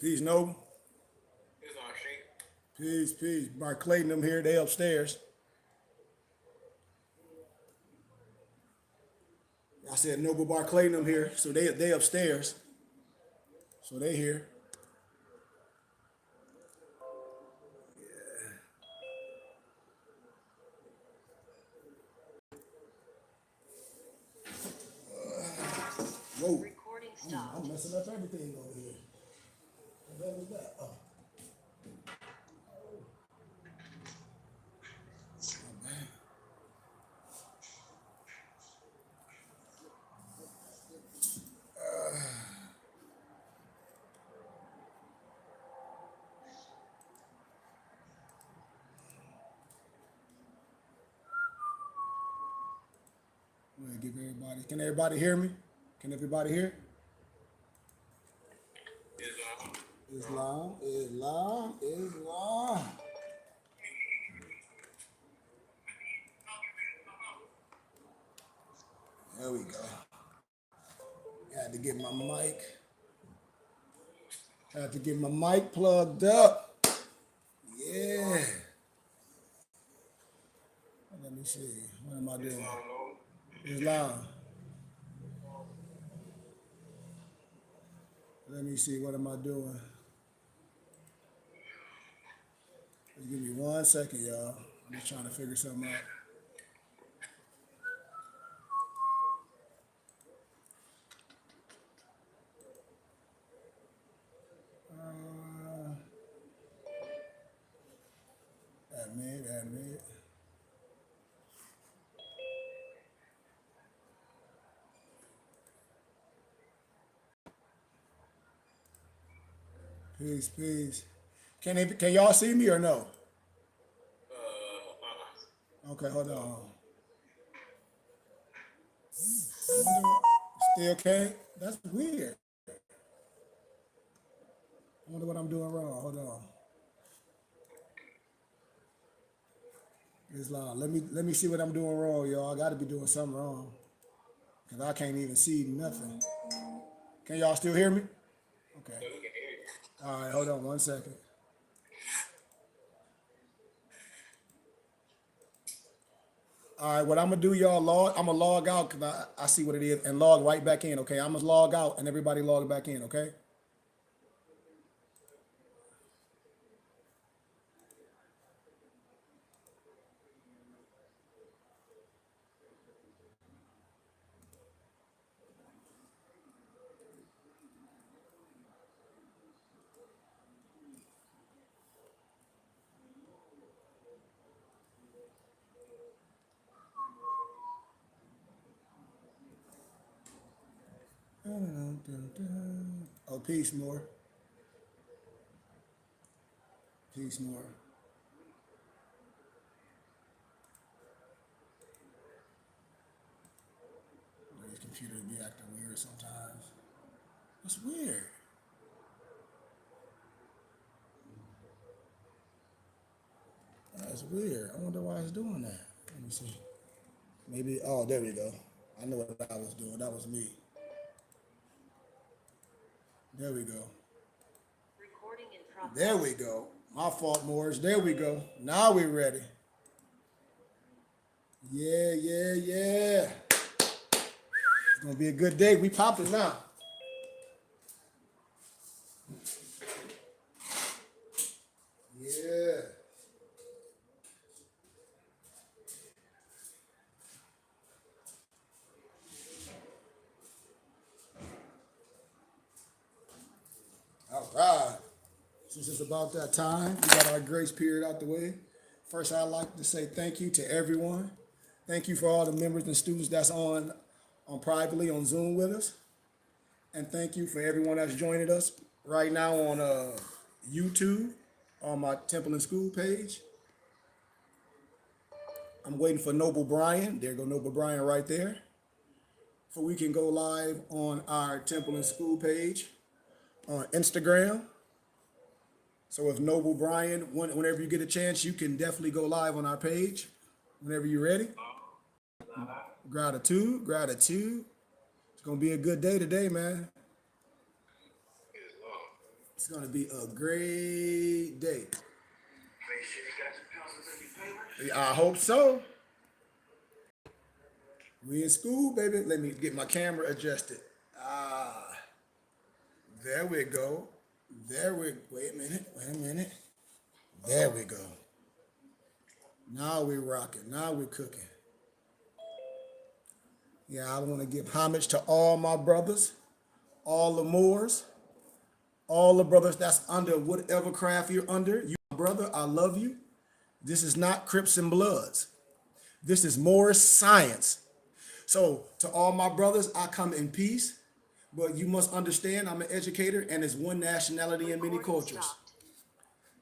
Peace, Noble. Peace, peace. Mark Clayton, them here. They upstairs. I said Noble Bar Clayton, them here. So they upstairs. So they here. Whoa. Recording stopped. I'm messing up everything over here. What the hell is that? Oh, man. I'm gonna give everybody. Can everybody hear me? Can everybody hear? Islam, Islam, Islam. There we go. Had to get my mic. Had to get my mic plugged up. Yeah. Let me see. What am I doing? Islam. Let me see. What am I doing? Just give me 1 second, y'all. I'm just trying to figure something out. Admit. Peace, peace. Can y'all see me or no? Okay, hold on. Still can't? That's weird. I wonder what I'm doing wrong. Hold on. Islam. Let me see what I'm doing wrong, y'all. I gotta be doing something wrong. Cause I can't even see nothing. Can y'all still hear me? Okay. All right, hold on 1 second. All right, what I'm gonna do, y'all, I'm gonna log out because I see what it is and log right back in, okay? I'm gonna log out and everybody log back in, okay? Oh, peace more. Peace more. These computers be acting weird sometimes. It's weird. That's weird. I wonder why it's doing that. Let me see. Maybe, oh, there we go. I know what I was doing. That was me. There we go. Recording in progress. There we go. My fault, Moorish. There we go. Now we're ready. Yeah. It's gonna be a good day. We popping now. Yeah. All right. Since it's about that time, we got our grace period out the way. First, I'd like to say thank you to everyone. Thank you for all the members and students that's on privately on Zoom with us. And thank you for everyone that's joining us right now on YouTube on my Temple and School page. I'm waiting for Noble Brian. There go Noble Brian right there. So we can go live on our Temple and School page on Instagram. So if Noble Brian, whenever you get a chance, you can definitely go live on our page whenever you're ready. Gratitude. It's gonna be a good day today, man. It's gonna be a great day. Make sure you got your pencils and your papers. I hope so. We in school, baby. Let me get my camera adjusted. Ah, there we go. Wait a minute. There we go. Now we're rocking. Now we're cooking. Yeah, I want to give homage to all my brothers, all the Moors, all the brothers that's under whatever craft you're under. You, my brother, I love you. This is not Crips and Bloods. This is Moorish science. So to all my brothers, I come in peace. But you must understand, I'm an educator, and it's one nationality in many Recording cultures. stopped.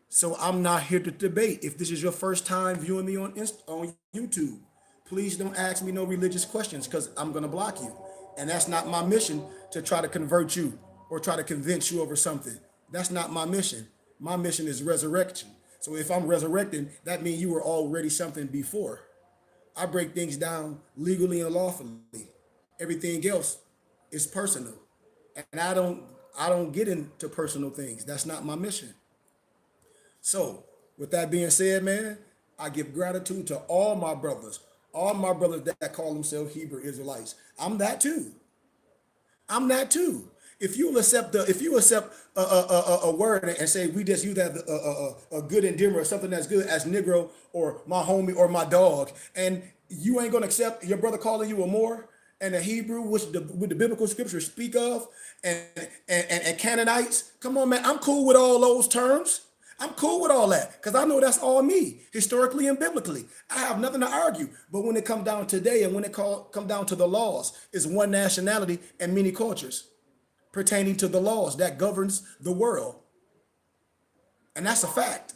So I'm not here to debate. If this is your first time viewing me on on YouTube, please don't ask me no religious questions because I'm gonna block you. And that's not my mission to try to convert you or try to convince you over something. That's not my mission. My mission is resurrection. So if I'm resurrecting, that means you were already something before. I break things down legally and lawfully. Everything else is personal. And I don't get into personal things. That's not my mission. So, with that being said, man, I give gratitude to all my brothers that call themselves Hebrew Israelites. I'm that too. I'm that too. If you accept a word and say we just use that a good endearment or something that's good as Negro or my homie or my dog, and you ain't gonna accept your brother calling you a Moor and a Hebrew, which the biblical scriptures speak of, and, and Canaanites. Come on, man, I'm cool with all those terms. I'm cool with all that because I know that's all me, historically and biblically. I have nothing to argue. But when it comes down today and when it come down to the laws, it's one nationality and many cultures pertaining to the laws that governs the world. And that's a fact.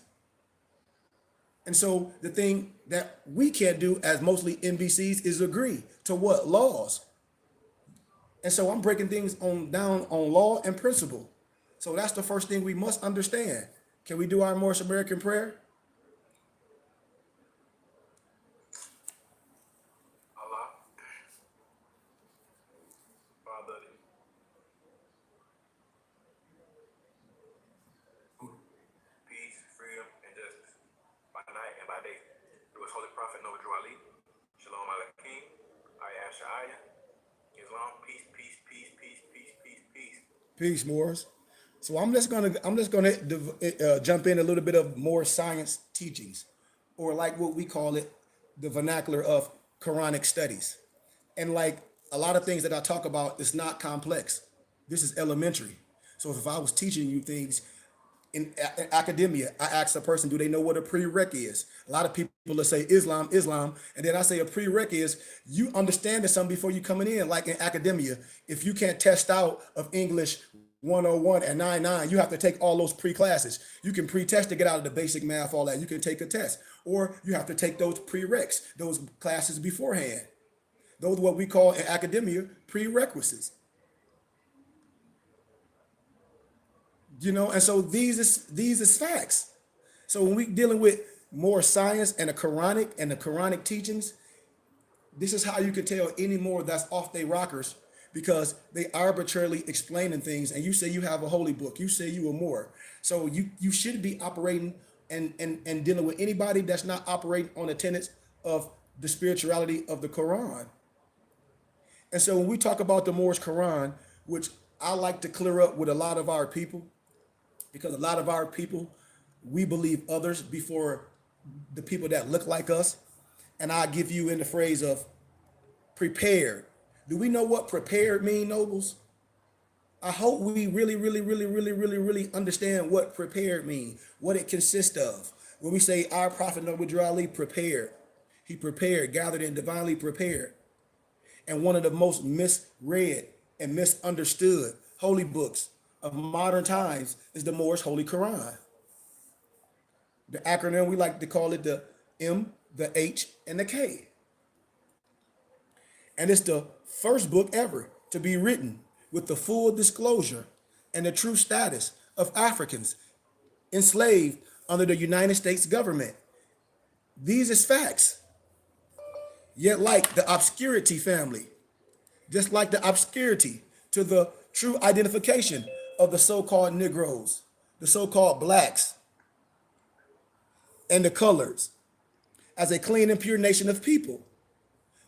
And so the thing that we can't do as mostly NBCs is agree to what? Laws. And so I'm breaking things down on law and principle. So that's the first thing we must understand. Can we do our Moorish American prayer? Allah, Father, peace, freedom, and justice. By night and by day. Through his holy prophet Noah Drew Ali. Shalom Aleichem. Ayah Sha'aya. Islam, peace, peace, peace, peace, peace, peace, peace. Peace, Moors. So I'm just gonna jump in a little bit of more science teachings, or like what we call it, the vernacular of Quranic studies. And like a lot of things that I talk about, it's not complex. This is elementary. So if I was teaching you things in academia, I ask a person, do they know what a prereq is? A lot of people will say Islam, Islam, and then I say a prereq is you understanding something before you coming in. Like in academia, if you can't test out of English 101 and 99, you have to take all those pre-classes. You can pre-test to get out of the basic math, all that. You can take a test, or you have to take those prereqs, those classes beforehand. Those are what we call in academia prerequisites. And so these is facts. So when we dealing with more science and the Quranic teachings, this is how you can tell any more that's off their rockers because they arbitrarily explaining things. And you say you have a holy book, you say you are more. So you should be operating and dealing with anybody that's not operating on the tenets of the spirituality of the Quran. And so when we talk about the Moorish Quran, which I like to clear up with a lot of our people, because a lot of our people, we believe others before the people that look like us. And I give you in the phrase of prepared. Do we know what prepared mean, nobles? I hope we really, really, really, really, really, really understand what prepared mean, what it consists of. When we say our prophet Noah Ali prepared, he prepared, gathered and divinely prepared. And one of the most misread and misunderstood holy books of modern times is the Moorish Holy Quran. The acronym, we like to call it the M, the H, and the K. And it's the first book ever to be written with the full disclosure and the true status of Africans enslaved under the United States government. These is facts. Yet like the obscurity family, just like the obscurity to the true identification of the so-called Negroes, the so-called blacks, and the colors as a clean and pure nation of people.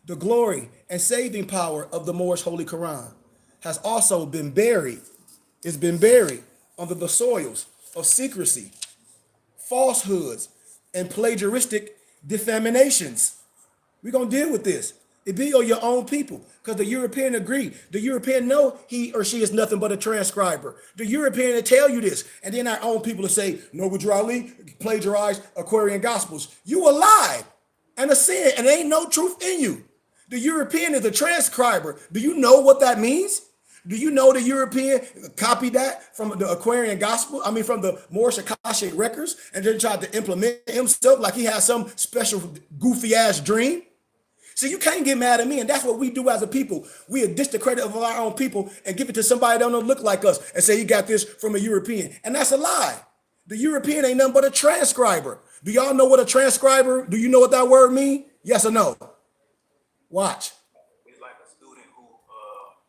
The glory and saving power of the Moorish Holy Koran has also been buried. It's been buried under the soils of secrecy, falsehoods, and plagiaristic defamations. We're going to deal with this. It be on your own people, because the European agree. The European know he or she is nothing but a transcriber. The European will tell you this, and then our own people will say, Noble Drew Ali plagiarized Aquarian Gospels. You a lie and a sin, and there ain't no truth in you. The European is a transcriber. Do you know what that means? Do you know the European copied that from the Aquarian Gospel? I mean, from the Moorish Akashic records, and then tried to implement himself like he had some special goofy ass dream? See, you can't get mad at me, and that's what we do as a people. We diss the credit of our own people and give it to somebody that don't look like us and say you got this from a European, and that's a lie. The European ain't nothing but a transcriber. Do y'all know what a transcriber? Do you know what that word means? Yes or no? Watch. It's like a student who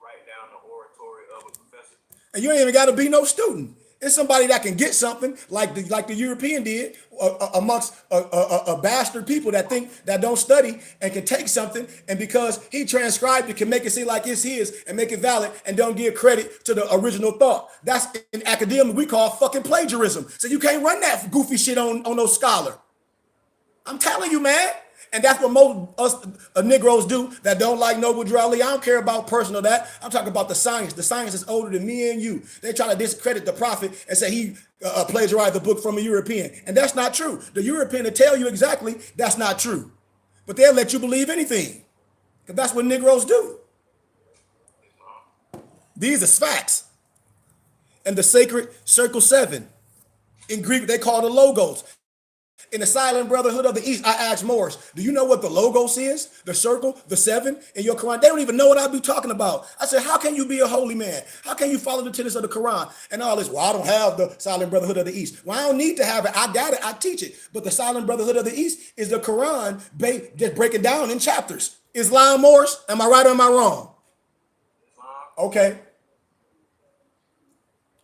write down the oratory of a professor. And you ain't even got to be no student. It's somebody that can get something like the European did amongst a bastard people that think that don't study and can take something, and because he transcribed it can make it seem like it's his and make it valid and don't give credit to the original thought. That's in academia we call fucking plagiarism. So you can't run that goofy shit on no scholar. I'm telling you, man. And that's what most us Negroes do that don't like Noble Drew Ali. I don't care about personal that. I'm talking about the science. The science is older than me and you. They try to discredit the prophet and say he plagiarized the book from a European. And that's not true. The European will tell you exactly that's not true. But they'll let you believe anything. Because that's what Negroes do. These are facts. And the sacred circle 7. In Greek, they call the logos. In the Silent Brotherhood of the East, I asked Moorish, do you know what the logos is? The circle, the 7 in your Quran? They don't even know what I be talking about. I said, how can you be a holy man? How can you follow the tenets of the Quran and all this? Well, I don't have the Silent Brotherhood of the East. Well, I don't need to have it. I got it. I teach it. But the Silent Brotherhood of the East is the Quran just breaking down in chapters. Islam, Moorish, am I right or am I wrong? Okay.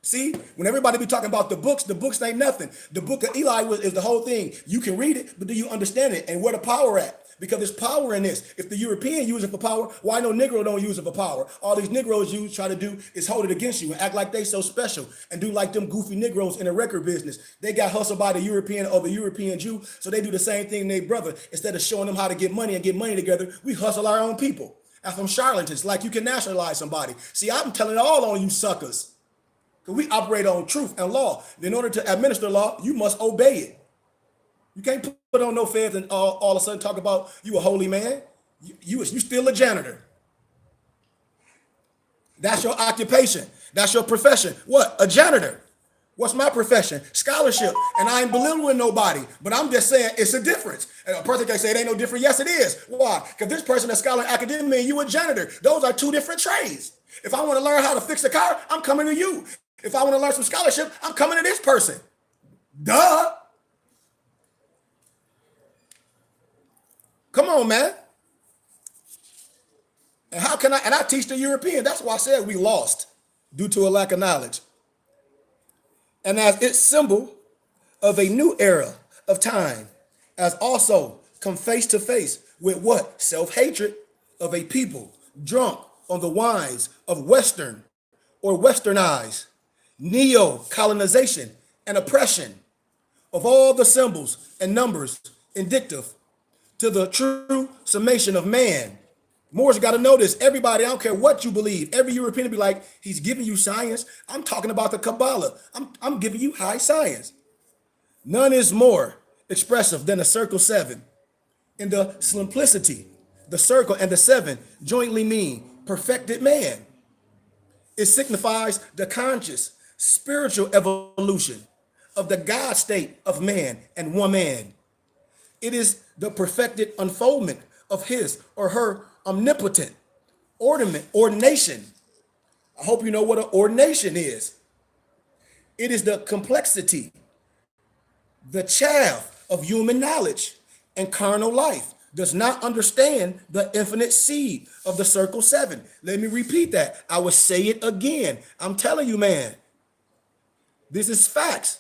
See, when everybody be talking about the books ain't nothing. The book of Eli is the whole thing. You can read it, but do you understand it? And where the power at? Because there's power in this. If the European use it for power, why no Negro don't use it for power? All these Negroes try to do is hold it against you and act like they so special and do like them goofy Negroes in the record business. They got hustled by the European or the European Jew, so they do the same thing they brother. Instead of showing them how to get money and get money together, we hustle our own people. That's from charlatans, like you can nationalize somebody. See, I'm telling it all on you suckers. We operate on truth and law. In order to administer law, you must obey it. You can't put on no feds and all of a sudden talk about you a holy man. You still a janitor. That's your occupation. That's your profession. What? A janitor. What's my profession? Scholarship. And I ain't belittling nobody, but I'm just saying it's a difference. And a person can say it ain't no different. Yes, it is. Why? Because this person is scholar in academia and you a janitor. Those are two different trades. If I want to learn how to fix a car, I'm coming to you. If I want to learn some scholarship, I'm coming to this person. Duh. Come on, man. And how can I teach the European? That's why I said we lost due to a lack of knowledge. And as its symbol of a new era of time, as also come face to face with what? Self-hatred of a people drunk on the wines of Western or Westernized neo-colonization and oppression of all the symbols and numbers indicative to the true summation of man. Moors got to know this. Everybody, I don't care what you believe. Every European will be like, he's giving you science. I'm talking about the Kabbalah. I'm giving you high science. None is more expressive than the circle 7. In the simplicity, the circle and the 7 jointly mean perfected man. It signifies the conscious spiritual evolution of the God state of man and woman. It is the perfected unfoldment of his or her omnipotent ordination. I hope you know what an ordination is. It is the complexity, the chaff of human knowledge and carnal life does not understand the infinite seed of the circle 7. Let me repeat that. I will say it again. I'm telling you, man. This is facts.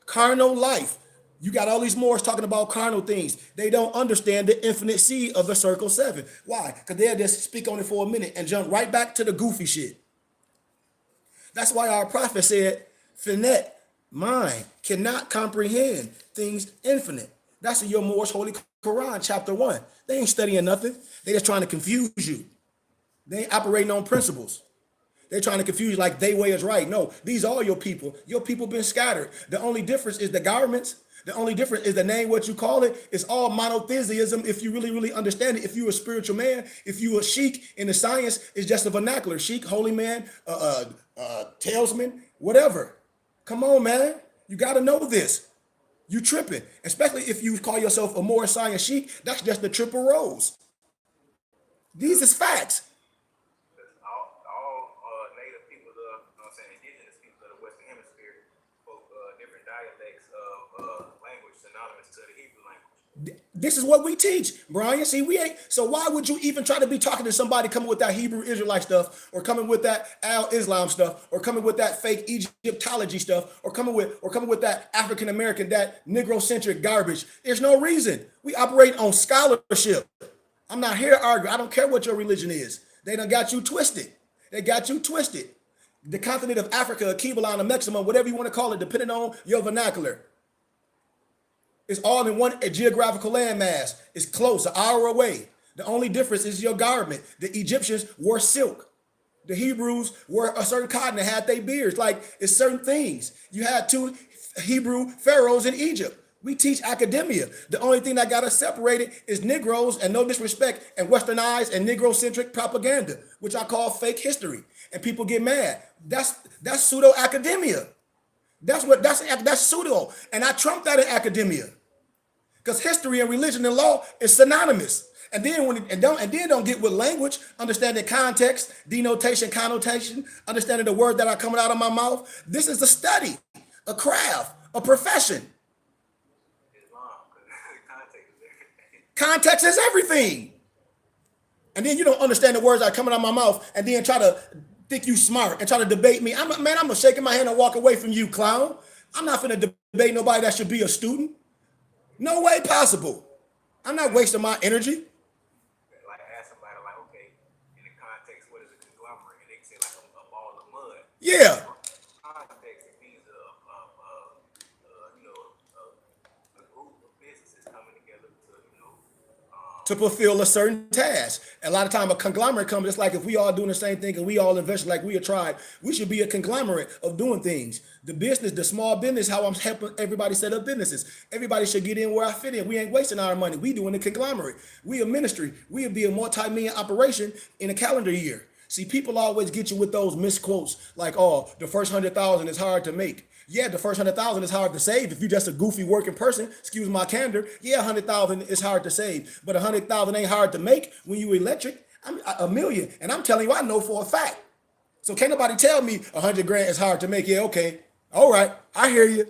Carnal life. You got all these Moors talking about carnal things. They don't understand the infinite seed of the circle seven. Why? Because they'll just speak on it for a minute and jump right back to the goofy shit. That's why our prophet said, finite mind cannot comprehend things infinite. That's in your Moorish Holy Koran, chapter 1. They ain't studying nothing. They just trying to confuse you. They ain't operating on principles. They're trying to confuse you like they way is right. No, these are your people. Your people been scattered. The only difference is the garments. The only difference is the name, what you call it. It's all monotheism if you really, really understand it. If you're a spiritual man, if you're a sheik in the science, it's just a vernacular. Sheik, holy man, talesman, whatever. Come on, man. You got to know this. You tripping. Especially if you call yourself a Moorish science sheik, that's just the triple rose. These is facts. All native people, you know what I'm saying, indigenous people of the Western Hemisphere spoke different dialects of language synonymous to the Hebrew language. This is what we teach, Brian. See, we ain't. So why would you even try to be talking to somebody coming with that Hebrew Israelite stuff, or coming with that Al-Islam stuff, or coming with that fake Egyptology stuff, or coming with that African American, that Negro-centric garbage? There's no reason. We operate on scholarship. I'm not here to argue. I don't care what your religion is. They done got you twisted. They got you twisted. The continent of Africa, Kibbalan, or Mexico, whatever you want to call it, depending on your vernacular. It's all in one geographical landmass. It's close, an hour away. The only difference is your garment. The Egyptians wore silk. The Hebrews wore a certain cotton that had their beards. Like, it's certain things. You had 2 Hebrew pharaohs in Egypt. We teach academia. The only thing that got us separated is Negroes, and no disrespect, and westernized and Negro-centric propaganda, which I call fake history. And people get mad. That's pseudo academia. That's pseudo. And I trump that in academia. Because history and religion and law is synonymous. And then don't get with language, understanding context, denotation, connotation, understanding the word that are coming out of my mouth. This is a study, a craft, a profession. Context is everything. And then you don't understand the words that are coming out of my mouth and then try to think you smart and try to debate me. I'm shaking my hand and walk away from you, clown. I'm not finna debate nobody that should be a student. No way possible. I'm not wasting my energy. Like, ask somebody, like, okay, in the context, what is a conglomerate? And they can say, like, a ball of mud. Yeah. Context, it means a group of businesses coming together to fulfill a certain task. A lot of time a conglomerate comes, it's like if we all doing the same thing and we all invest like we a tribe, we should be a conglomerate of doing things. The business, the small business, how I'm helping everybody set up businesses. Everybody should get in where I fit in. We ain't wasting our money. We doing a conglomerate. We a ministry. We'll be a multi-million operation in a calendar year. See, people always get you with those misquotes like, oh, the first 100,000 is hard to make. Yeah, the first 100,000 is hard to save. If you're just a goofy working person, excuse my candor, yeah, 100,000 is hard to save. But 100,000 ain't hard to make when you electric. I'm a million. And I'm telling you, I know for a fact. So can't nobody tell me 100 grand is hard to make. Yeah, okay. All right. I hear you. You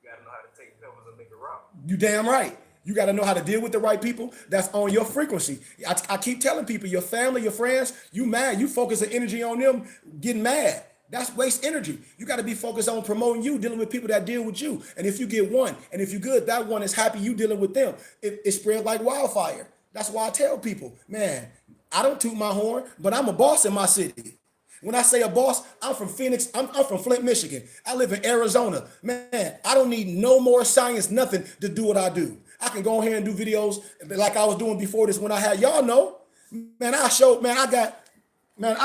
gotta know how to take pebbles and make a rock. You damn right. You got to know how to deal with the right people that's on your frequency. I keep telling people, your family, your friends, you mad. You focus the energy on them getting mad. That's waste energy. You got to be focused on promoting you, dealing with people that deal with you. And if you get one, and if you're good, that one is happy you dealing with them. It spreads like wildfire. That's why I tell people, man, I don't toot my horn, but I'm a boss in my city. When I say a boss, I'm from Phoenix. I'm from Flint, Michigan. I live in Arizona. Man, I don't need no more science, nothing to do what I do. I can go ahead and do videos like I was doing before this when I had, y'all know, man, I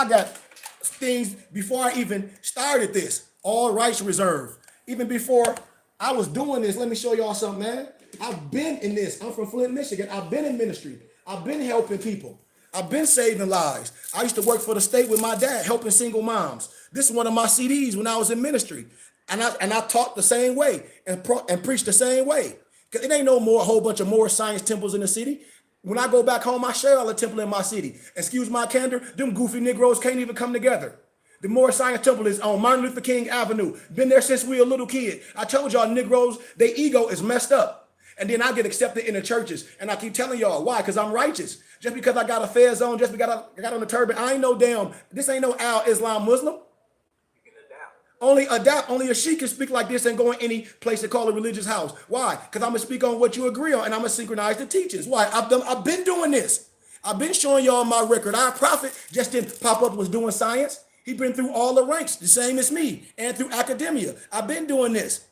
got things before I even started this, all rights reserved. Even before I was doing this, let me show y'all something, man. I've been in this. I'm from Flint, Michigan. I've been in ministry. I've been helping people. I've been saving lives. I used to work for the state with my dad, helping single moms. This is one of my CDs when I was in ministry. And I taught the same way and preached the same way. Because it ain't no more a whole bunch of Moorish science temples in the city. When I go back home, I share all the temple in my city. Excuse my candor, them goofy Negroes can't even come together. The Moorish Science Temple is on Martin Luther King Avenue. Been there since we were a little kid. I told y'all Negroes, their ego is messed up. And then I get accepted in the churches. And I keep telling y'all, why? Because I'm righteous. Just because I got a fair zone, just because I got on the turban, I ain't no damn, this ain't no Al-Islam Muslim. You can adapt. Only a sheik can speak like this and go in any place to call a religious house. Why? Because I'm gonna speak on what you agree on, and I'm gonna synchronize the teachings. Why? I've been doing this. I've been showing y'all my record. Our prophet just didn't pop up, was doing science. He been through all the ranks, the same as me, and through academia. I've been doing this.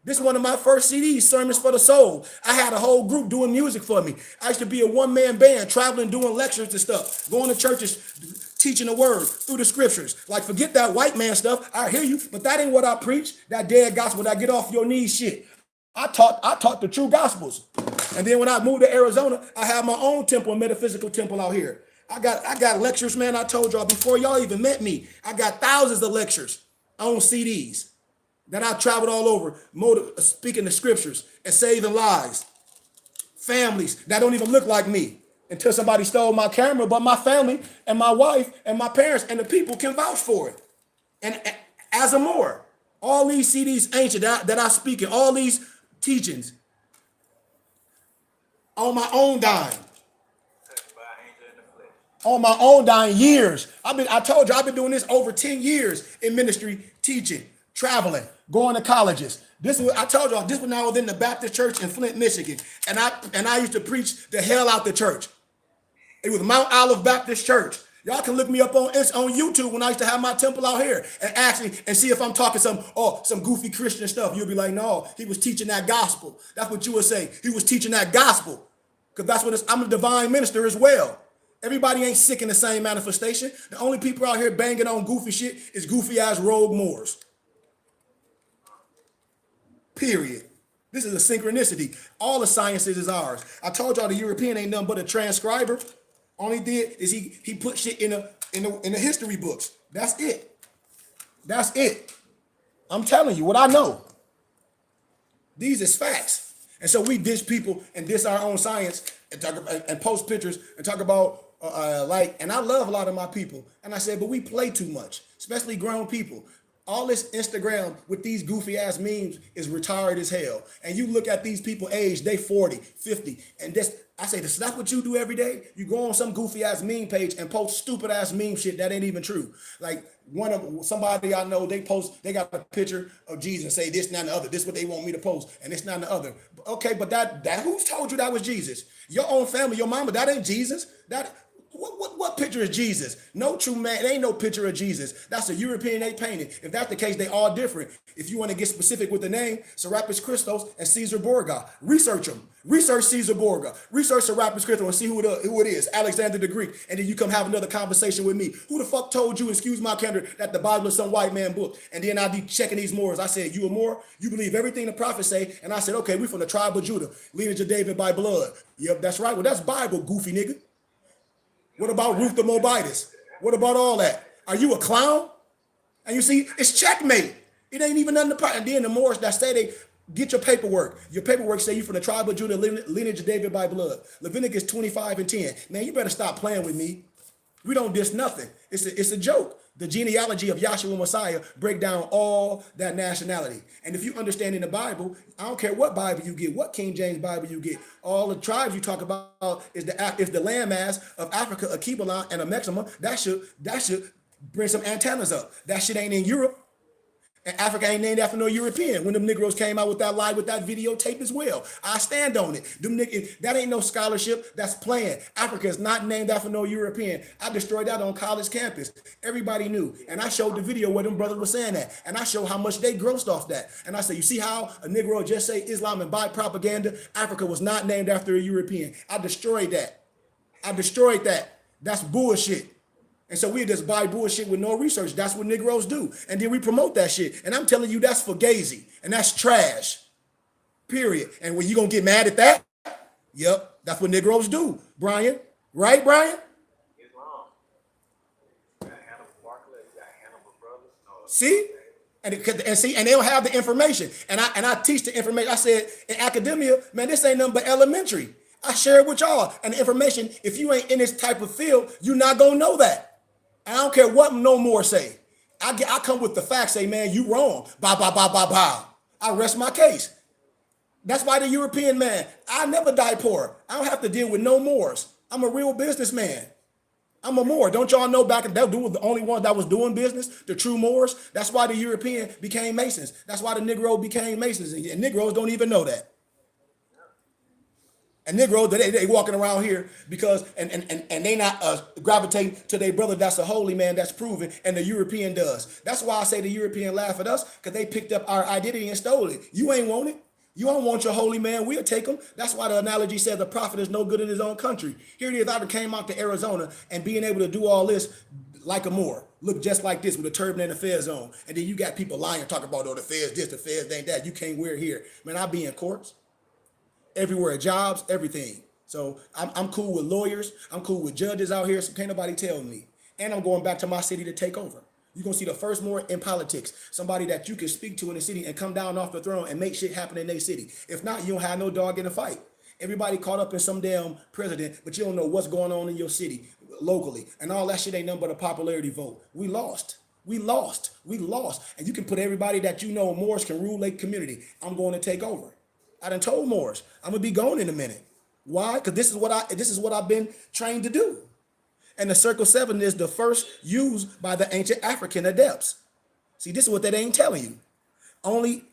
This is one of my first CDs, Sermons for the Soul. I had a whole group doing music for me. I used to be a one-man band, traveling, doing lectures and stuff, going to churches, teaching the word through the scriptures. Like, forget that white man stuff. I hear you, but that ain't what I preach. That dead gospel, that get off your knees shit. I taught the true gospels. And then when I moved to Arizona, I have my own temple, a metaphysical temple out here. I got lectures, man. I told y'all before y'all even met me. I got thousands of lectures on CDs. Then I traveled all over, speaking the scriptures and saving lives. Families that don't even look like me until somebody stole my camera, but my family and my wife and my parents and the people can vouch for it. And as a Moor, all these CDs ancient that I speak in, all these teachings on my own dime. On my own dying years. I told you, I've been doing this over 10 years in ministry, teaching, traveling, going to colleges. I told y'all, this was when I was in the Baptist church in Flint, Michigan. And I used to preach the hell out the church. It was Mount Olive Baptist Church. Y'all can look me up on YouTube when I used to have my temple out here and see if I'm talking some goofy Christian stuff. You'll be like, no, he was teaching that gospel. That's what you would say. He was teaching that gospel. Because that's what I'm a divine minister as well. Everybody ain't sick in the same manifestation. The only people out here banging on goofy shit is goofy ass rogue Moors. Period. This is a synchronicity. All the sciences is ours. I told y'all the European ain't nothing but a transcriber. All he did is he put shit in the history books. That's it. That's it. I'm telling you what I know. These is facts. And so we dish people and dish our own science and talk about, and post pictures and talk about and I love a lot of my people. And I said, but we play too much, especially grown people. All this Instagram with these goofy ass memes is retired as hell. And you look at these people age, they 40, 50, and I say, that's what you do every day? You go on some goofy ass meme page and post stupid ass meme shit that ain't even true. Like somebody I know, they got a picture of Jesus, say this, not the other. This is what they want me to post, and it's not the other. Okay, but that who's told you that was Jesus? Your own family, your mama, that ain't Jesus. What picture is Jesus? No true man. There ain't no picture of Jesus. That's a European they painted. If that's the case, they all different. If you want to get specific with the name, Serapis Christos and Caesar Borgia. Research them. Research Caesar Borgia. Research Serapis Christos and see who it is. Alexander the Greek. And then you come have another conversation with me. Who the fuck told you, excuse my candor, that the Bible is some white man book? And then I'll be checking these Moors. I said, you a Moor? You believe everything the prophets say? And I said, okay, we from the tribe of Judah, lineage of David by blood. Yep, that's right. Well, that's Bible, goofy nigga. What about Ruth the Moabitess? What about all that? Are you a clown? And you see, it's checkmate. It ain't even nothing to part. And then the Moors that say they get your paperwork. Your paperwork say you from the tribe of Judah, lineage of David by blood. Leviticus 25:10. Man, you better stop playing with me. We don't diss nothing. It's a joke. The genealogy of Yahshua Messiah break down all that nationality. And if you understand in the Bible, I don't care what Bible you get, what King James Bible you get, all the tribes you talk about is the landmass of Africa, a Kebalan and a Mexima. That should bring some antennas up. That shit ain't in Europe. And Africa ain't named after no European. When them Negroes came out with that lie, with that videotape as well. I stand on it. That ain't no scholarship. That's playing. Africa is not named after no European. I destroyed that on college campus. Everybody knew. And I showed the video where them brothers were saying that. And I showed how much they grossed off that. And I said, you see how a Negro just say Islam and buy propaganda? Africa was not named after a European. I destroyed that. That's bullshit. And so we just buy bullshit with no research. That's what Negroes do. And then we promote that shit. And I'm telling you, that's fugazi. And that's trash. Period. And when you gonna get mad at that? Yep, that's what Negroes do, Brian. Right, Brian? Islam. You got Hannibal Barclay, you got Hannibal Brothers. No, see? And they don't have the information. And I teach the information. I said, in academia, man, this ain't nothing but elementary. I share it with y'all. And the information, if you ain't in this type of field, you're not gonna know that. I don't care what no more say. I come with the facts, say, man, you wrong. Bah, bah, bah, bah, bah. I rest my case. That's why the European man, I never die poor. I don't have to deal with no Moors. I'm a real businessman. I'm a Moor. Don't y'all know back in that dude was the only one that was doing business, the true Moors? That's why the European became Masons. That's why the Negro became Masons. And Negroes don't even know that. And Negroes, they walking around here because, and they not gravitating to their brother that's a holy man that's proven, and the European does. That's why I say the European laugh at us, because they picked up our identity and stole it. You ain't want it. You don't want your holy man. We'll take him. That's why the analogy says the prophet is no good in his own country. Here it is. I came out to Arizona and being able to do all this like a Moor. Look just like this with a turban and a fez on. And then you got people lying, talking about, oh, the fez this, the fez ain't that. You can't wear it here. Man, I be in courts, everywhere, jobs, everything. So I'm cool with lawyers. I'm cool with judges out here. So can't nobody tell me. And I'm going back to my city to take over. You're going to see the first Moor in politics. Somebody that you can speak to in the city and come down off the throne and make shit happen in their city. If not, you don't have no dog in the fight. Everybody caught up in some damn president, but you don't know what's going on in your city locally. And all that shit ain't nothing but a popularity vote. We lost. We lost. We lost. And you can put everybody that you know Moors can rule a community. I'm going to take over. I done told Moors I'm going to be gone in a minute. Why? Because this is what I've been trained to do. And the circle 7 is the first used by the ancient African adepts. See, this is what they ain't telling you. Only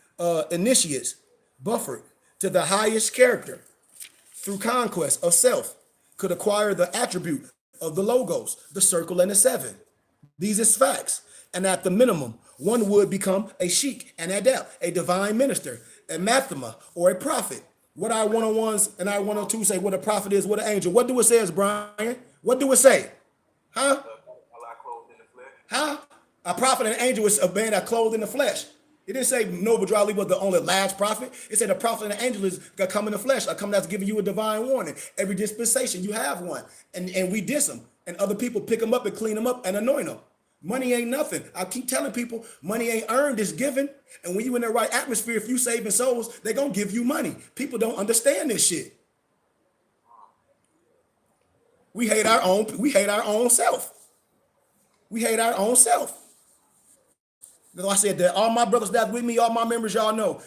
initiates buffered to the highest character through conquest of self could acquire the attribute of the logos, the circle, and the 7. These is facts. And at the minimum, one would become a sheikh, an adept, a divine minister, a mathema, or a prophet. What our 101s and our 102 say what a prophet is, what an angel. What do it say, Brian? What do it say? Huh? Huh? A prophet and an angel is a man that clothed in the flesh. It didn't say Noble Drali was the only last prophet. It said a prophet and an angel is gonna come in the flesh. I come that's giving you a divine warning. Every dispensation you have one, and we diss them, and other people pick them up and clean them up and anoint them. Money ain't nothing. I keep telling people money ain't earned, it's given. And when you in the right atmosphere, if you saving souls, they gonna give you money. People don't understand this shit. We hate our own self. We hate our own self. Like I said, that all my brothers that's with me, all my members, y'all know.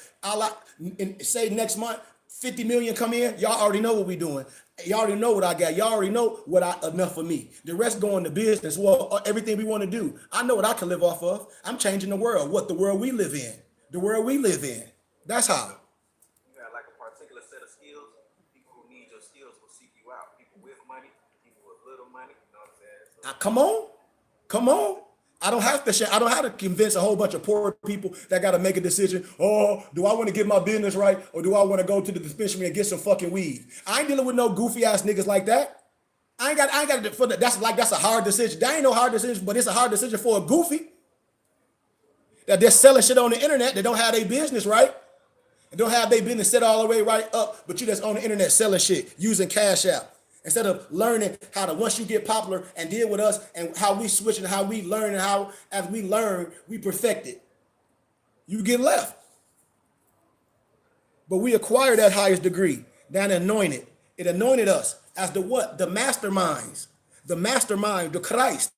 Say next month, 50 million come in, y'all already know what we doing. Y'all already know what I got. Y'all already know enough for me. The rest going to business, well, everything we want to do. I know what I can live off of. I'm changing the world. What, the world we live in. The world we live in. That's how. You got like a particular set of skills. People who need your skills will seek you out. People with money, people with little money. You know what I'm saying? So, Come on. I don't have to convince a whole bunch of poor people that got to make a decision. Oh, do I want to get my business right, or do I want to go to the dispensary and get some fucking weed? I ain't dealing with no goofy ass niggas like that. I ain't got to. That's a hard decision. That ain't no hard decision, but it's a hard decision for a goofy that they're selling shit on the internet. They don't have their business right, and don't have their business set all the way right up. But you just on the internet selling shit using Cash App. Instead of learning how to, once you get popular and deal with us and how we switch and how we learn and how, as we learn, we perfect it. You get left. But we acquired that highest degree, that anointed. It anointed us as the what? The masterminds. The mastermind, the Christ.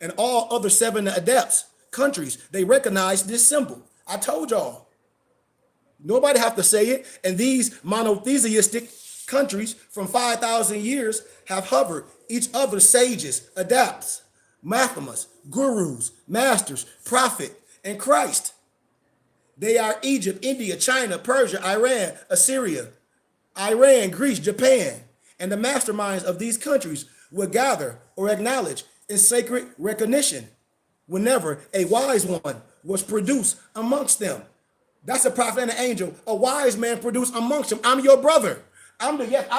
And all other 7 adepts, countries, they recognize this symbol. I told y'all. Nobody have to say it. And these monotheistic countries from 5,000 years have hovered each other's sages, adepts, mathemas, gurus, masters, prophet, and Christ. They are Egypt, India, China, Persia, Iran, Assyria, Greece, Japan, and the masterminds of these countries will gather or acknowledge in sacred recognition whenever a wise one was produced amongst them. That's a prophet and an angel. A wise man produced amongst them. I'm your brother. I'm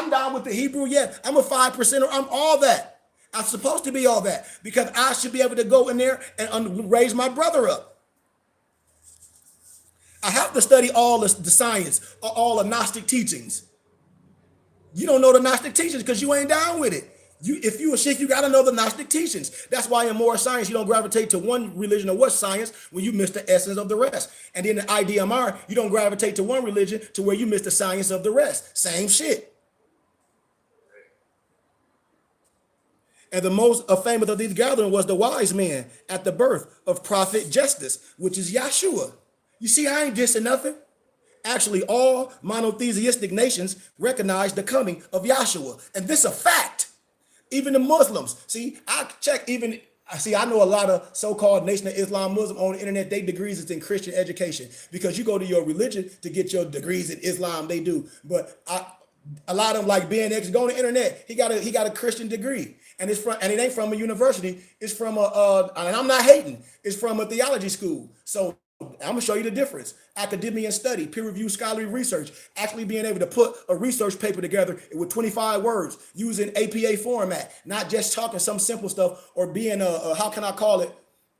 down with the Hebrew, I'm a 5%er, I'm all that. I'm supposed to be all that because I should be able to go in there and raise my brother up. I have to study all the science, all the Gnostic teachings. You don't know the Gnostic teachings because you ain't down with it. If you a Sikh, you got to know the Gnostic teachings. That's why in Moorish science, you don't gravitate to one religion or what science when you miss the essence of the rest. And in the IDMR, you don't gravitate to one religion to where you miss the science of the rest. Same shit. And the most famous of these gatherings was the wise man at the birth of Prophet Justice, which is Yahshua. You see, I ain't dissing nothing. Actually, all monotheistic nations recognize the coming of Yahshua. And this is a fact. Even the Muslims. See, I check even. I know a lot of so-called Nation of Islam Muslim on the internet. They degrees is in Christian education because you go to your religion to get your degrees in Islam. They do, but a lot of them like BNX go on the internet. He got a Christian degree, and it ain't from a university. It's from and I'm not hating. It's from a theology school. So I'm gonna show you the difference. Academia and study, peer-reviewed scholarly research, actually being able to put a research paper together with 25 words using APA format, not just talking some simple stuff or being how can I call it?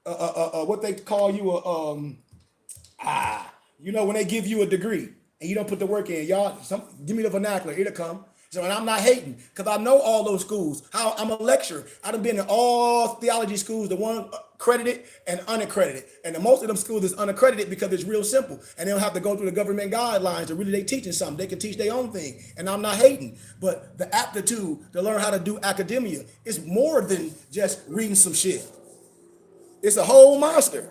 What they call you when they give you a degree and you don't put the work in, y'all, give me the vernacular, it'll come. So, and I'm not hating because I know all those schools. I'm a lecturer. I done been in all theology schools, the one accredited and unaccredited. And most of them schools is unaccredited because it's real simple. And they don't have to go through the government guidelines or really they teaching something. They can teach their own thing. And I'm not hating. But the aptitude to learn how to do academia is more than just reading some shit. It's a whole monster.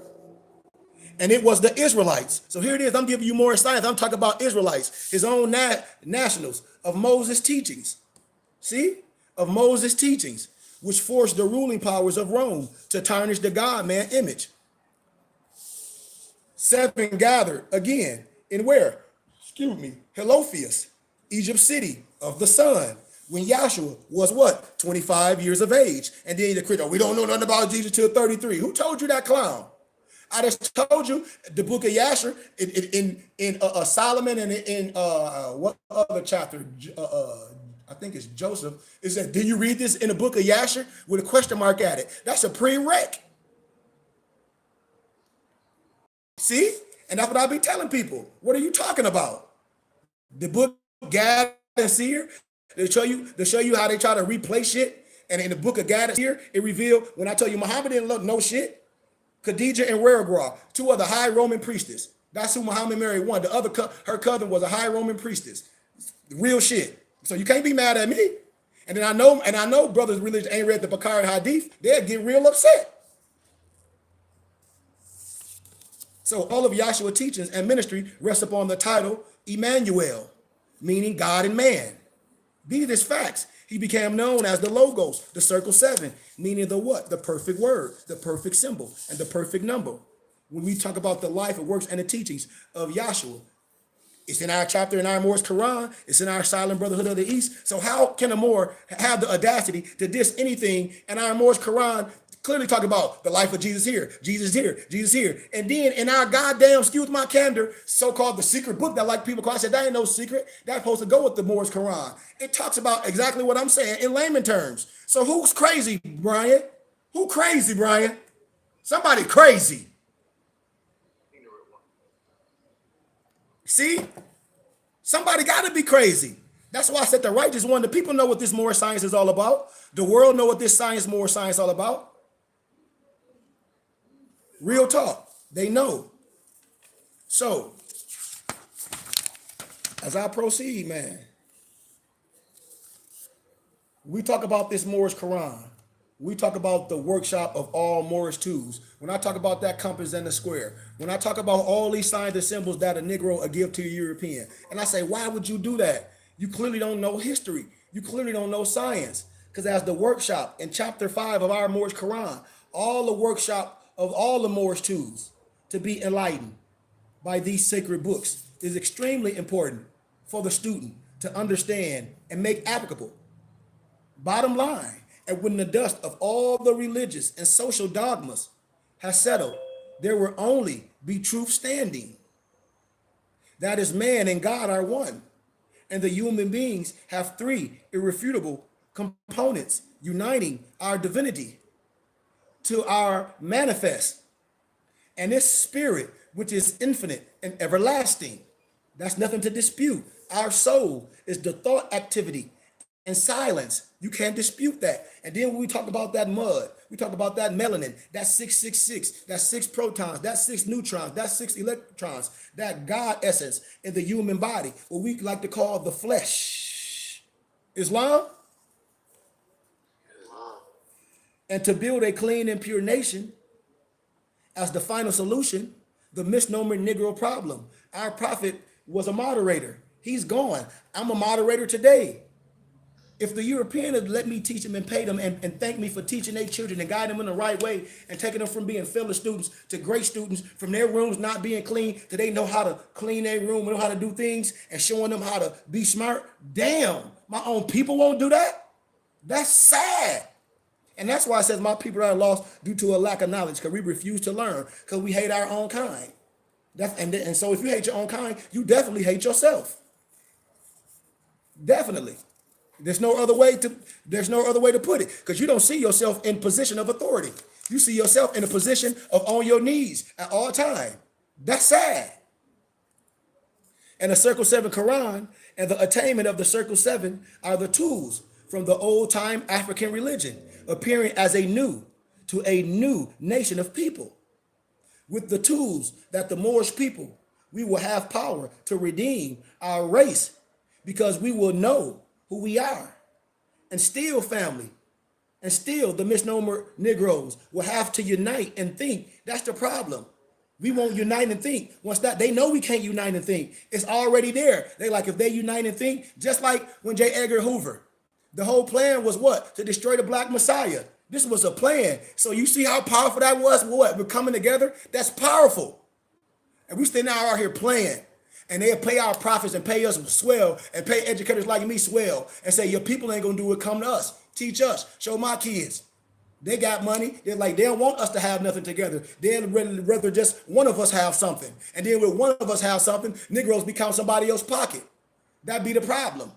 And it was the Israelites. So here it is. I'm giving you more science. I'm talking about Israelites, his own nationals of Moses' teachings. See? Of Moses' teachings, which forced the ruling powers of Rome to tarnish the God-man image. 7 gathered again in where? Heliopolis, Egypt city of the sun, when Yahshua was what? 25 years of age. And then the critic, we don't know nothing about Jesus till 33. Who told you that, clown? I just told you the book of Yasher in Solomon and in what other chapter? I think it's Joseph. It says, did you read this in the book of Yasher with a question mark at it? That's a prereq. See? And that's what I be telling people. What are you talking about? The book Gad and Seer, they show you how they try to replace shit. And in the book of Gad and Seer, it revealed when I tell you Muhammad didn't look no shit. Khadijah and Reregra, 2 other high Roman priestess. That's who Muhammad married. One, the other, her cousin was a high Roman priestess. Real shit. So you can't be mad at me. And then I know brothers' religion ain't read the Bukhari Hadith. They'll get real upset. So all of Yahshua's teachings and ministry rest upon the title Emmanuel, meaning God and man. These are facts. He became known as the Logos, the circle 7, meaning the what? The perfect word, the perfect symbol, and the perfect number. When we talk about the life and works and the teachings of Yahshua, it's in our chapter in our Moorish Koran, it's in our Silent Brotherhood of the East. So how can a Moor have the audacity to diss anything in our Moorish Koran clearly talk about the life of Jesus here, Jesus here, Jesus here. And then in our goddamn, excuse my candor, so-called the secret book that like people call, I said, that ain't no secret. That's supposed to go with the Moorish Quran. It talks about exactly what I'm saying in layman terms. So who's crazy, Brian? Who crazy, Brian? Somebody crazy. See? Somebody got to be crazy. That's why I said the righteous one. The people know what this Moorish science is all about. The world know what this Moorish science is all about. Real talk. They know. So, as I proceed, man, we talk about this Moorish Quran. We talk about the workshop of all Moorish tools. When I talk about that compass and the square, when I talk about all these signs and symbols that a Negro will give to a European, and I say, why would you do that? You clearly don't know history. You clearly don't know science. Because as the workshop in chapter 5 of our Moorish Quran, all the workshop of all the Moorish tools to be enlightened by these sacred books is extremely important for the student to understand and make applicable. Bottom line, and when the dust of all the religious and social dogmas has settled, there will only be truth standing. That is, man and God are one. And the human beings have 3 irrefutable components uniting our divinity to our manifest. And this spirit, which is infinite and everlasting, that's nothing to dispute. Our soul is the thought activity and silence. You can't dispute that. And then when we talk about that mud, we talk about that melanin, that 666, that 6 protons, that 6 neutrons, that 6 electrons, that God essence in the human body, what we like to call the flesh. Islam? And to build a clean and pure nation as the final solution, the misnomer Negro problem. Our prophet was a moderator. He's gone. I'm a moderator today. If the European had let me teach them and pay them and thank me for teaching their children and guiding them in the right way and taking them from being failure students to great students, from their rooms not being clean to they know how to clean their room, know how to do things, and showing them how to be smart, damn, my own people won't do that? That's sad. And that's why it says my people are lost due to a lack of knowledge, because we refuse to learn, because we hate our own kind. And so if you hate your own kind, you definitely hate yourself. Definitely. There's no other way to put it, because you don't see yourself in position of authority. You see yourself in a position of on your knees at all time. That's sad. And the Circle 7 Quran and the attainment of the Circle 7 are the tools from the old time African religion, appearing as a new nation of people. With the tools that the Moorish people, we will have power to redeem our race, because we will know who we are. And still, family, and still the misnomer Negroes will have to unite and think. That's the problem. We won't unite and think. Once that, they know we can't unite and think. It's already there. They like, if they unite and think, just like when J. Edgar Hoover, the whole plan was what? To destroy the Black Messiah. This was a plan. So you see how powerful that was? What? We're coming together? That's powerful. And we still now out here playing. And they'll pay our prophets and pay us swell and pay educators like me swell and say, your people ain't going to do it. Come to us. Teach us. Show my kids. They got money. They're like, they don't want us to have nothing together. They'd rather just one of us have something. And then with one of us have something, Negroes become somebody else's pocket. That'd be the problem.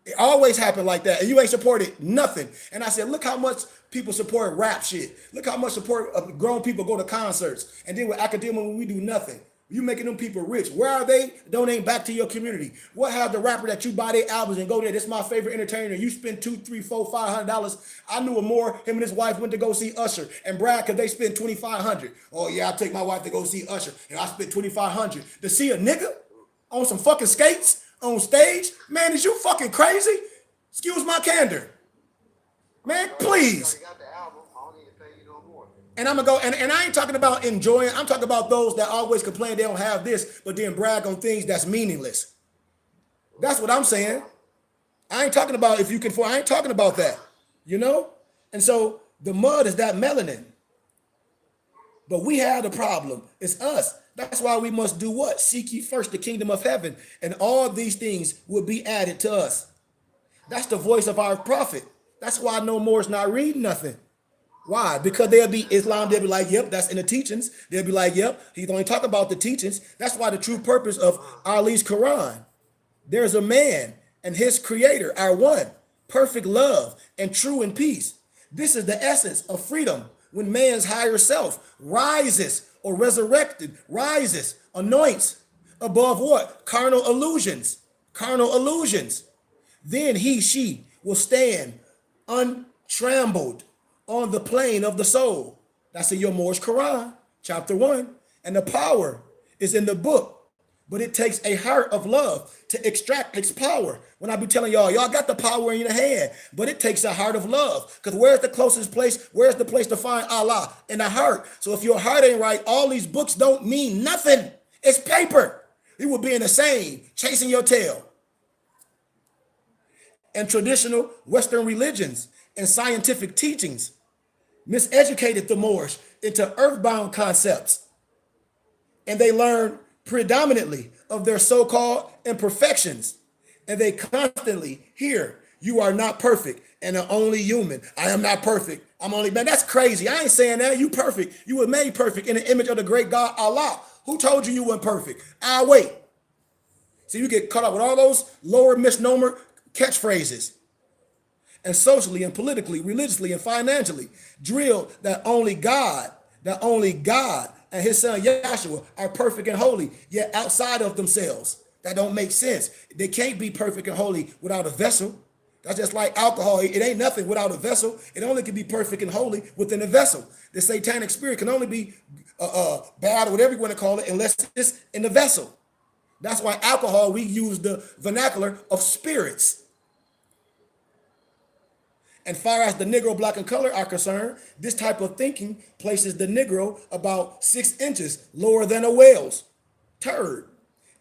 It always happened like that. And you ain't supported nothing. And I said, look how much people support rap shit. Look how much support grown people go to concerts. And then with academia, we do nothing. You making them people rich. Where are they? Donate back to your community. What have the rapper that you buy their albums and go there? This is my favorite entertainer. You spend $200, $300, $400, $500. I knew a more. Him and his wife went to go see Usher and brag because they spent $2,500. Oh yeah, I take my wife to go see Usher and I spent $2,500 to see a nigga on some fucking skates on stage. Man, is you fucking crazy? Excuse my candor. Man, please. And I'm gonna go, and I ain't talking about enjoying, I'm talking about those that always complain they don't have this, but then brag on things that's meaningless. That's what I'm saying. I ain't talking about if you can, I ain't talking about that, you know? And so the mud is that melanin. But we have the problem. It's us. That's why we must do what? Seek ye first the kingdom of heaven, and all these things will be added to us. That's the voice of our prophet. That's why no more is not reading nothing. Why? Because they'll be Islam, they'll be like, yep, that's in the teachings. They'll be like, yep, he's only talking about the teachings. That's why the true purpose of Ali's Quran. There's a man and his creator are one, perfect love and true in peace. This is the essence of freedom when man's higher self rises or resurrected, rises, anoints above what? Carnal illusions. Carnal illusions. Then she will stand untrampled on the plane of the soul. That's in your Moorish Quran, chapter 1. And the power is in the book, but it takes a heart of love to extract its power. When I be telling y'all got the power in your hand, but it takes a heart of love. Because where's the closest place? Where's the place to find Allah? In the heart. So if your heart ain't right, all these books don't mean nothing. It's paper. You will be in the same, chasing your tail. And traditional Western religions and scientific teachings miseducated the Moorish into earthbound concepts. And they learn predominantly of their so-called imperfections. And they constantly hear, you are not perfect and are only human. I am not perfect. I'm only, man, that's crazy. I ain't saying that. You perfect. You were made perfect in the image of the great God, Allah. Who told you weren't perfect? I'll wait. So you get caught up with all those lower misnomer catchphrases. And socially and politically, religiously and financially, drill that only God and his son Yahshua are perfect and holy, yet outside of themselves. That don't make sense. They can't be perfect and holy without a vessel. That's just like alcohol. It ain't nothing without a vessel. It only can be perfect and holy within a vessel. The satanic spirit can only be bad or whatever you want to call it unless it's in the vessel. That's why alcohol, we use the vernacular of spirits. And far as the Negro, black, and color are concerned, this type of thinking places the Negro about 6 inches lower than a whale's turd.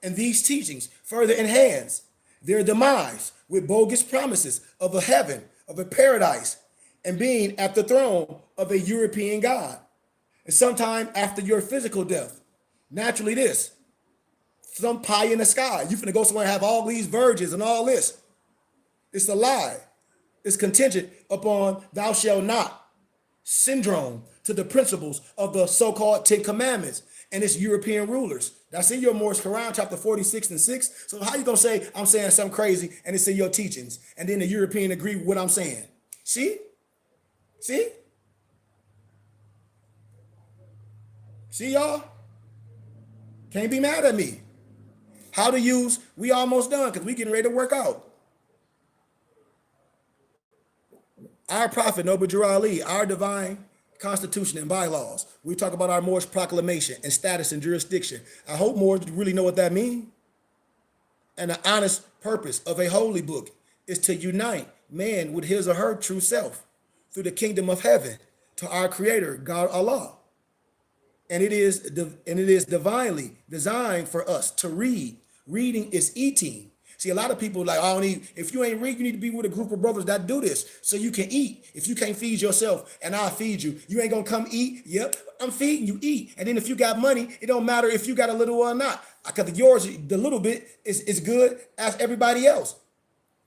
And these teachings further enhance their demise with bogus promises of a heaven, of a paradise, and being at the throne of a European God. And sometime after your physical death, naturally this, some pie in the sky. You finna go somewhere and have all these virgins and all this. It's a lie. It's contingent upon thou shalt not syndrome to the principles of the so-called Ten Commandments and its European rulers. That's in your Moorish Koran, chapter 46 and 6. So how you gonna say I'm saying something crazy and it's in your teachings, and then the European agree with what I'm saying? See? See? See, y'all? Can't be mad at me. How to use, we almost done because we getting ready to work out. Our prophet, Noble Drew Ali, our divine constitution and bylaws. We talk about our Moorish proclamation and status and jurisdiction. I hope Moors really know what that means. And the honest purpose of a holy book is to unite man with his or her true self through the kingdom of heaven to our creator, God Allah. And it is divinely designed for us to read. Reading is eating. See, a lot of people like, I don't need, if you ain't read, you need to be with a group of brothers that do this so you can eat. If you can't feed yourself and I'll feed you, you ain't gonna come eat. Yep, I'm feeding you, eat. And then if you got money, it don't matter if you got a little or not. Because yours, the little bit is good as everybody else.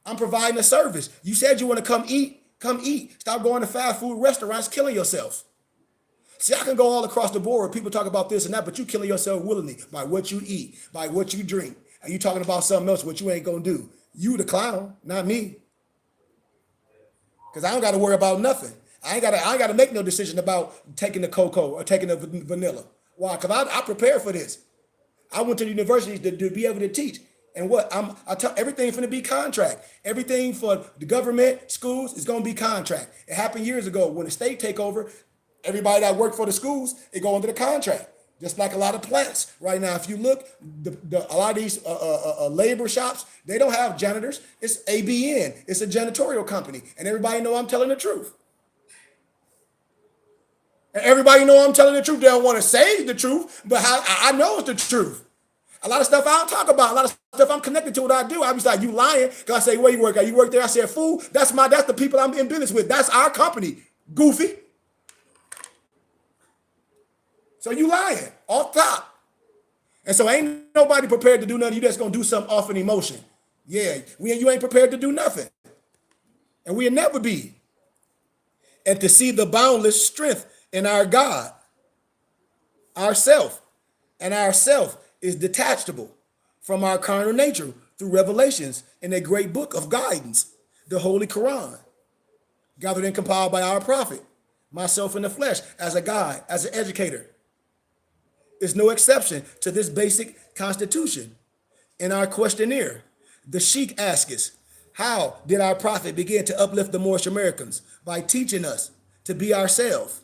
I'm providing a service. You said you want to come eat, come eat. Stop going to fast food restaurants, killing yourself. See, I can go all across the board. People talk about this and that, but you killing yourself willingly by what you eat, by what you drink. And you talking about something else, what you ain't gonna do. You the clown, not me. Because I don't got to worry about nothing. I ain't gotta make no decision about taking the cocoa or taking the vanilla. Why? Because I prepared for this. I went to the universities to be able to teach. And what I tell everything finna be contract. Everything for the government, schools is gonna be contract. It happened years ago when the state take over. Everybody that worked for the schools, it go under the contract. Just like a lot of plants right now. If you look, a lot of these labor shops, they don't have janitors. It's ABN. It's a janitorial company, and everybody know I'm telling the truth. And everybody know I'm telling the truth. They don't want to say the truth, but I know it's the truth. A lot of stuff I don't talk about. A lot of stuff I'm connected to what I do. I be like, you lying? Cause I say, where you work at? You work there? I said, fool. That's the people I'm in business with. That's our company. Goofy. So you lying off top. And so ain't nobody prepared to do nothing. You just gonna do something off an emotion. Yeah, you ain't prepared to do nothing. And we'll never be. And to see the boundless strength in our God, ourself. And ourself is detachable from our carnal nature through revelations in a great book of guidance, the Holy Koran, gathered and compiled by our prophet, myself in the flesh, as a guide, as an educator. Is no exception to this basic constitution. In our questionnaire, the Sheikh asks us, how did our prophet begin to uplift the Moorish Americans? By teaching us to be ourselves.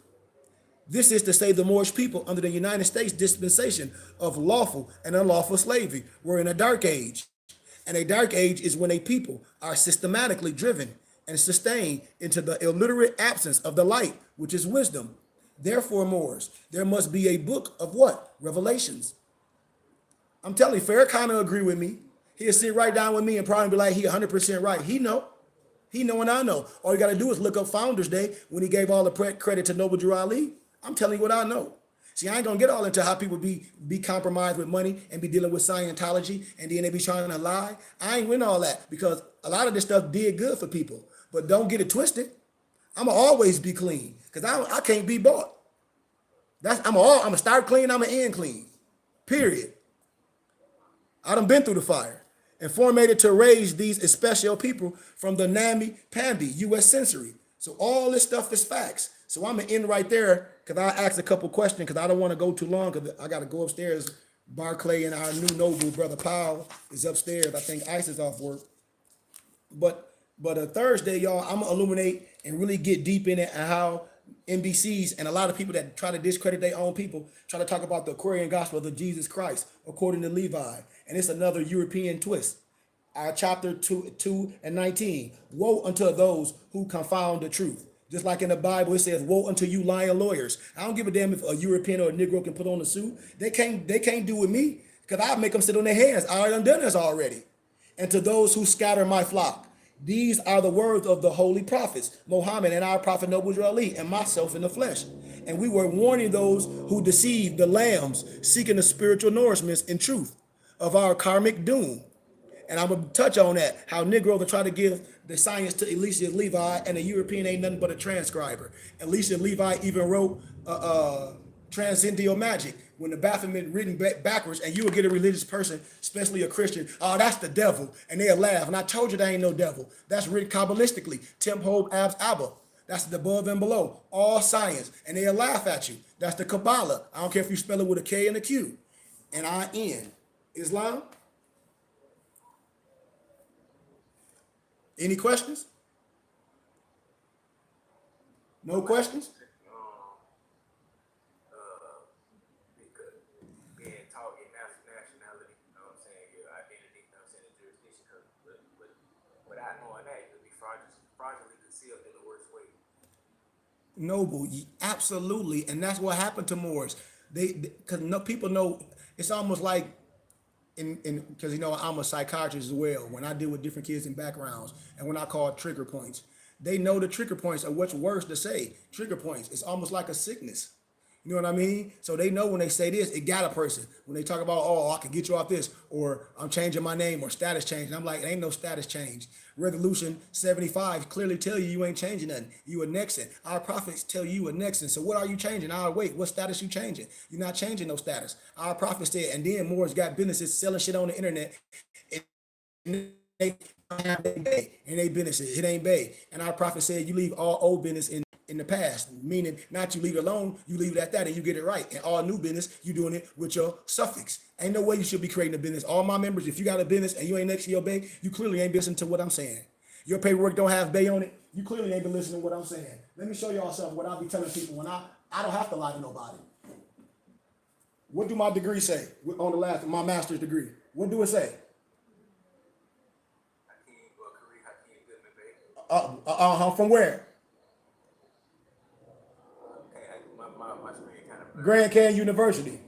This is to save the Moorish people under the United States dispensation of lawful and unlawful slavery. We're in a dark age. And a dark age is when a people are systematically driven and sustained into the illiterate absence of the light, which is wisdom. Therefore, Moors, there must be a book of what? Revelations. I'm telling you, Farrakhan agree with me. He'll sit right down with me and probably be like, he 100% right. He know and I know. All you got to do is look up Founders Day when he gave all the credit to Noble Drew Ali. I'm telling you what I know. See, I ain't going to get all into how people be compromised with money and be dealing with Scientology and then they be trying to lie. I ain't win all that because a lot of this stuff did good for people. But don't get it twisted. I'm going to always be clean because I can't be bought. I'm going to start clean, I'm going to end clean. Period. I done been through the fire and formatted to raise these special people from the namby-pamby U.S. Sensory. So all this stuff is facts. So I'm going to end right there because I asked a couple questions because I don't want to go too long because I got to go upstairs. Barclay and our new noble, Brother Powell, is upstairs. I think Ice is off work. But Thursday, y'all, I'm going to illuminate and really get deep in it and how NBCs and a lot of people that try to discredit their own people try to talk about the Aquarian gospel of Jesus Christ according to Levi. And it's another European twist. Our chapter 2 and 19. Woe unto those who confound the truth. Just like in the Bible, it says, woe unto you lying lawyers. I don't give a damn if a European or a Negro can put on a suit. They can't do with me because I'll make them sit on their hands. I already done this already. and to those who scatter my flock. These are the words of the holy prophets, Muhammad and our prophet Noble Ali, and myself in the flesh. And we were warning those who deceive the lambs, seeking the spiritual nourishments in truth of our karmic doom. And I'm going to touch on that, how Negro will try to give the science to Alicia Levi, and the European ain't nothing but a transcriber. Alicia Levi even wrote Transcendental Magic, when the Baphomet written backwards, and you would get a religious person, especially a Christian, oh, that's the devil, and they'll laugh. And I told you that ain't no devil. That's written Kabbalistically. Tim Hope Abs Abba. That's the above and below. All science. And they'll laugh at you. That's the Kabbalah. I don't care if you spell it with a K and a Q. And I-N. Islam? Any questions? No questions? Because being taught your nationality, you know what I'm saying, your identity, you know what I'm saying, the jurisdiction, because without knowing that, you'll be fraudulently concealed in the worst way. Noble, absolutely, and that's what happened to Moors. Because no people know, it's almost like because I'm a psychiatrist as well. When I deal with different kids and backgrounds, and when I call trigger points, they know the trigger points are what's worse to say. Trigger points. It's almost like a sickness. You know what I mean? So they know when they say this, it got a person. When they talk about, oh, I can get you off this, or I'm changing my name, or status change. And I'm like, it ain't no status change. Revolution 75 clearly tell you ain't changing nothing. You annexing. Our prophets tell you annexing. So what are you changing? Wait, what status you changing? You're not changing no status. Our prophets said, and then Moore's got businesses selling shit on the internet. And they businesses, it ain't bad. And our prophet said, you leave all old business in the past, meaning not you leave it alone, you leave it at that and you get it right. And all new business, you doing it with your suffix. Ain't no way you should be creating a business. All my members, if you got a business and you ain't next to your bay, you clearly ain't listening to what I'm saying. Your paperwork don't have bay on it, you clearly ain't been listening to what I'm saying. Let me show y'all something, what I'll be telling people when I don't have to lie to nobody. What do my degree say on the last, my master's degree? What do it say? From where? Grand Canyon University.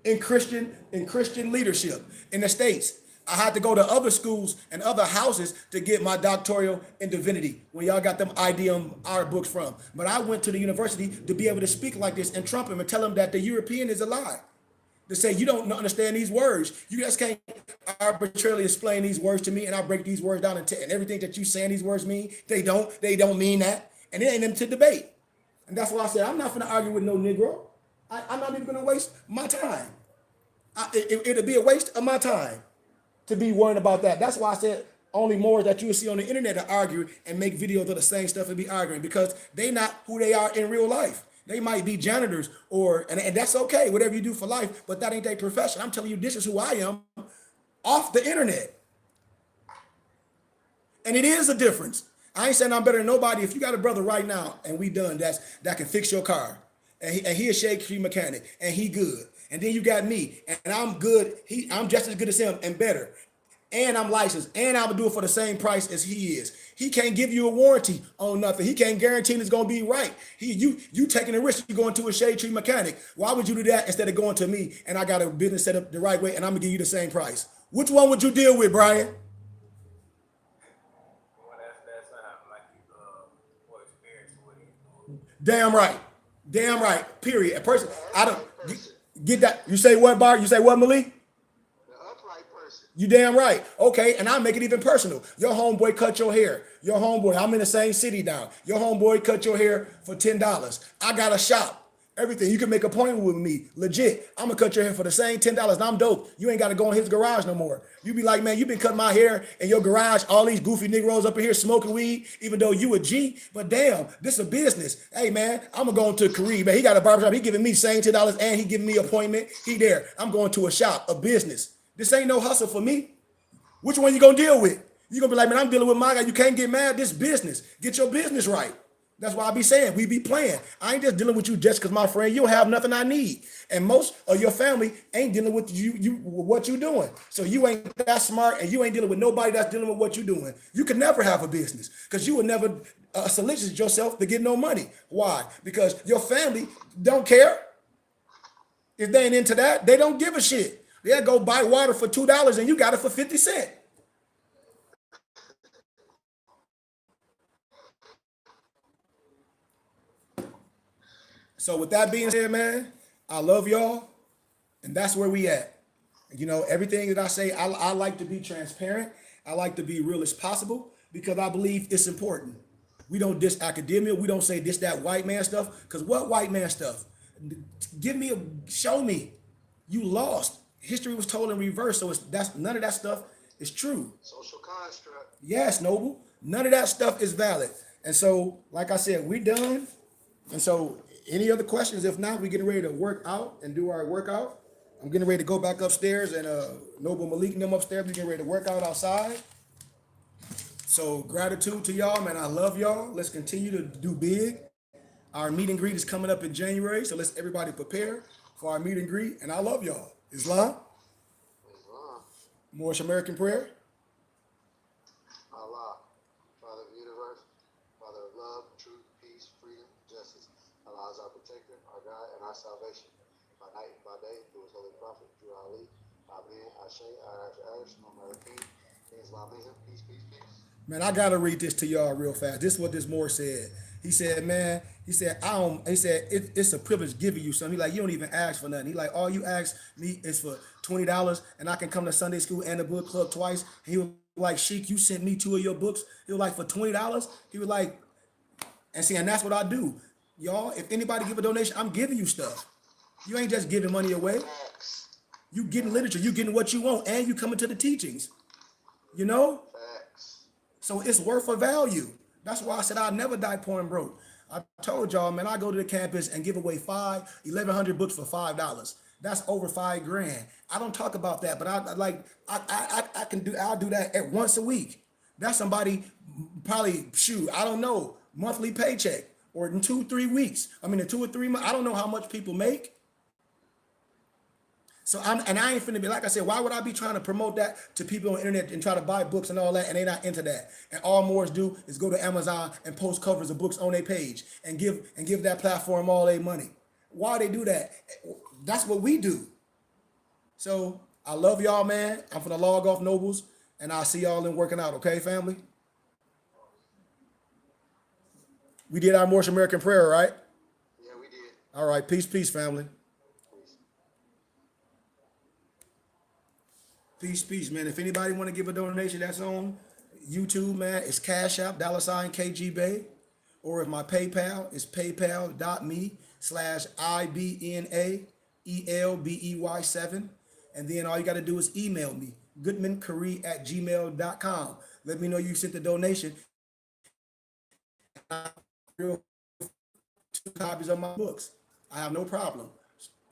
In Christian leadership in the States. I had to go to other schools and other houses to get my doctoral in divinity, when y'all got them IDM art books from. But I went to the university to be able to speak like this and trump him and tell him that the European is a lie. To say you don't understand these words. You just can't arbitrarily explain these words to me, and I break these words down and everything that you saying these words mean. They don't mean that. And it ain't them to debate. And that's why I said I'm not gonna argue with no Negro. I'm not even gonna waste my time. It'll be a waste of my time to be worrying about that. That's why I said only more that you will see on the internet to argue and make videos of the same stuff and be arguing, because they not who they are in real life. They might be janitors and that's okay, whatever you do for life, but that ain't their profession. I'm telling you, this is who I am off the internet. And it is a difference. I ain't saying I'm better than nobody. If you got a brother right now and we done that can fix your car, and he a shade tree mechanic and he good, and then you got me and I'm good, I'm just as good as him and better, and I'm licensed, and I would do it for the same price as he is. He can't give you a warranty on nothing. He can't guarantee it's gonna be right. You taking a risk, you going to a shade tree mechanic. Why would you do that instead of going to me and I got a business set up the right way and I'm gonna give you the same price? Which one would you deal with, Brian? Damn right. Damn right. Period. A person, I don't get that. You say what, Bar? You say what, Malik? You damn right. Okay, and I'll make it even personal. Your homeboy cut your hair. Your homeboy, I'm in the same city now. Your homeboy cut your hair for $10. I got a shop. Everything. You can make an appointment with me. Legit. I'm going to cut your hair for the same $10. And I'm dope. You ain't got to go in his garage no more. You be like, man, you been cutting my hair in your garage. All these goofy Negroes up in here smoking weed, even though you a G. But damn, this a business. Hey, man, I'm going to go to Kareem. Man, he got a barbershop. He giving me the same $10 and he giving me an appointment. He there. I'm going to a shop, a business. This ain't no hustle for me. Which one you gonna deal with? You gonna be like, man, I'm dealing with my guy. You can't get mad. This business. Get your business right. That's why I be saying we be playing. I ain't just dealing with you just because my friend. You don't have nothing I need, and most of your family ain't dealing with you what you doing. So you ain't that smart, and you ain't dealing with nobody that's dealing with what you doing. You can never have a business because you will never solicit yourself to get no money. Why? Because your family don't care. If they ain't into that, they don't give a shit. They'll go buy water for $2 and you got it for 50 cents. So with that being said, man, I love y'all, and that's where we at. You know, everything that I say, I like to be transparent. I like to be real as possible because I believe it's important. We don't diss academia. We don't say this, that white man stuff. Because what white man stuff? Show me. You lost. History was told in reverse. So that's none of that stuff is true. Social construct. Yes, Noble. None of that stuff is valid. And so, like I said, we done. And so, any other questions? If not, we getting ready to work out and do our workout. I'm getting ready to go back upstairs and Noble Malik and them upstairs. We getting ready to work out outside. So gratitude to y'all, man. I love y'all. Let's continue to do big. Our meet and greet is coming up in January, so let's everybody prepare for our meet and greet. And I love y'all. Islam, Islam. Moorish American prayer. Allah, Father of the universe, Father of love, truth, peace, freedom, justice. Allah is our protector, our God, and our salvation. By night and by day, through his holy prophet, Drew Ali. Amen. Ashe, Irish, Shalom, King, Islamism, peace, peace, peace. Man, I gotta read this to y'all real fast. This is what this Moor said. He said, man, it's a privilege giving you something. He like, you don't even ask for nothing. He like, all you ask me is for $20 and I can come to Sunday school and the book club twice. And he was like, Sheik, you sent me 2 of your books. He was like, for $20? He was like, and that's what I do. Y'all, if anybody give a donation, I'm giving you stuff. You ain't just giving money away. Facts. You getting literature, you getting what you want, and you coming to the teachings. You know? Facts. So it's worth a value. That's why I said I'll never die poor and broke. I told y'all, man, I go to the campus and give away 1,100 books for $5. That's over $5,000. I don't talk about that, but I'll do that at once a week. That's somebody probably, I don't know, monthly paycheck or in 2-3 weeks. I mean, in 2 or 3 months, I don't know how much people make. So I ain't finna be, like I said, why would I be trying to promote that to people on the internet and try to buy books and all that, and they not into that? And all Moors do is go to Amazon and post covers of books on their page and give that platform all their money. Why they do that? That's what we do. So I love y'all, man. I'm finna log off, Nobles, and I'll see y'all in working out, okay, family? We did our Moorish American prayer, right? Yeah, we did. All right, peace, peace, family. Peace, man. If anybody want to give a donation, that's on YouTube, man. It's Cash App, $KGBay. Or if my PayPal is paypal.me/IBNAELBEY7. And then all you got to do is email me, goodmancurry@gmail.com. Let me know you sent the donation. 2 copies of my books. I have no problem.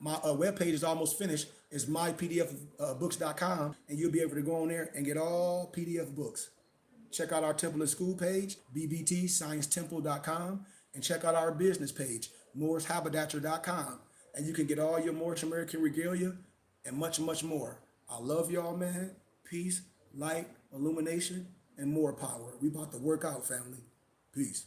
My webpage is almost finished. It's mypdfbooks.com, and you'll be able to go on there and get all PDF books. Check out our Temple and School page, bbtsciencetemple.com, and check out our business page, moorshaberdasher.com. And you can get all your Moorish American regalia and much, much more. I love y'all, man. Peace, light, illumination, and more power. We about to work out, family. Peace.